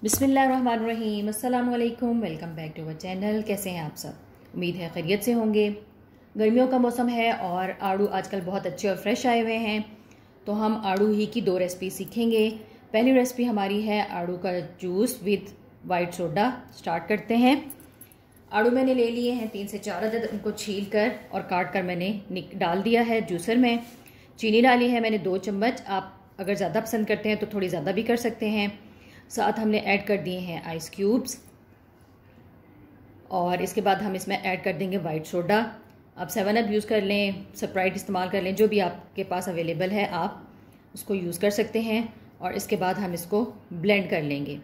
बिस्मिल्लाहिर्रहमानिर्रहीम, अस्सलाम वालेकुम। Welcome back to our channel. कैसे हैं आप सब? उम्मीद है खैरियत से होंगे। गर्मियों का मौसम है और आड़ू आजकल बहुत अच्छे और फ्रेश आए हुए हैं, तो हम आड़ू ही की दो रेसिपी सीखेंगे। पहली रेसिपी हमारी है आड़ू का juice with white soda. Start करते हैं। आड़ू मैंने ले लिए हैं 3 से 4 अदद। उनको छील कर और काट कर मैंने डाल दिया है जूसर में। चीनी डाली है मैंने 2 चम्मच। आप अगर ज़्यादा पसंद करते हैं तो थोड़ी ज़्यादा भी कर सकते हैं। साथ हमने ऐड कर दिए हैं आइस क्यूब्स और इसके बाद हम इसमें ऐड कर देंगे वाइट सोडा। आप 7 अप यूज़ कर लें, स्प्राइट इस्तेमाल कर लें, जो भी आपके पास अवेलेबल है आप उसको यूज़ कर सकते हैं। और इसके बाद हम इसको ब्लेंड कर लेंगे।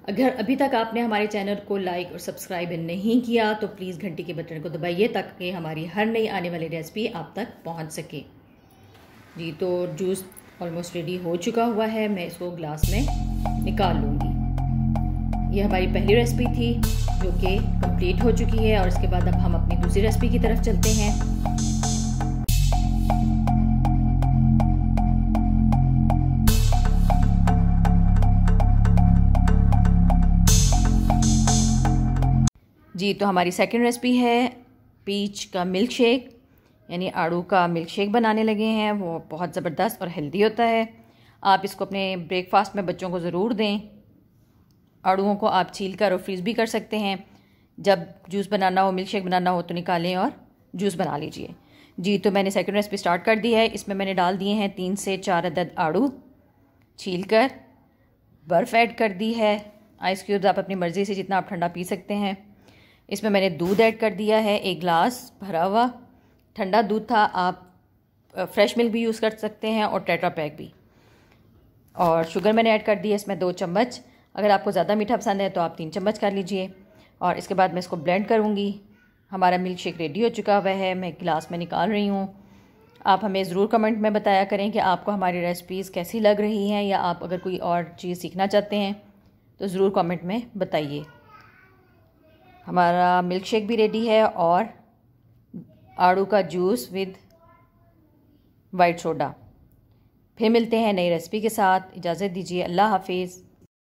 अगर अभी तक आपने हमारे चैनल को लाइक और सब्सक्राइब नहीं किया तो प्लीज़ घंटी के बटन को दबाइए ताकि हमारी हर नई आने वाली रेसिपी आप तक पहुंच सके। जी, तो जूस ऑलमोस्ट रेडी हो चुका हुआ है। मैं इसको ग्लास में निकाल लूँगी। ये हमारी पहली रेसिपी थी जो कि कंप्लीट हो चुकी है और इसके बाद अब हम अपनी दूसरी रेसिपी की तरफ चलते हैं। जी, तो हमारी सेकंड रेसिपी है पीच का मिल्क शेक, यानी आड़ू का मिल्क शेक बनाने लगे हैं। वो बहुत ज़बरदस्त और हेल्दी होता है। आप इसको अपने ब्रेकफास्ट में बच्चों को ज़रूर दें। आड़ूओं को आप छील कर और फ्रीज़ भी कर सकते हैं। जब जूस बनाना हो, मिल्क शेक बनाना हो तो निकालें और जूस बना लीजिए। जी, तो मैंने सेकंड रेसिपी स्टार्ट कर दी है। इसमें मैंने डाल दिए हैं 3 से 4 अदद आड़ू छील कर। बर्फ़ ऐड कर दी है। आइस क्यूब्स आप अपनी मर्ज़ी से जितना आप ठंडा पी सकते हैं। इसमें मैंने दूध ऐड कर दिया है 1 गिलास भरा हुआ। ठंडा दूध था, आप फ्रेश मिल्क भी यूज़ कर सकते हैं और टेट्रा पैक भी। और शुगर मैंने ऐड कर दी है इसमें 2 चम्मच। अगर आपको ज़्यादा मीठा पसंद है तो आप 3 चम्मच कर लीजिए। और इसके बाद मैं इसको ब्लेंड करूँगी। हमारा मिल्क शेक रेडी हो चुका हुआ है। मैं गिलास में निकाल रही हूँ। आप हमें ज़रूर कमेंट में बताया करें कि आपको हमारी रेसिपीज़ कैसी लग रही हैं, या आप अगर कोई और चीज़ सीखना चाहते हैं तो ज़रूर कमेंट में बताइए। हमारा मिल्क शेक भी रेडी है और आड़ू का जूस विद वाइट सोडा। फिर मिलते हैं नई रेसिपी के साथ। इजाज़त दीजिए। अल्लाह हाफिज़।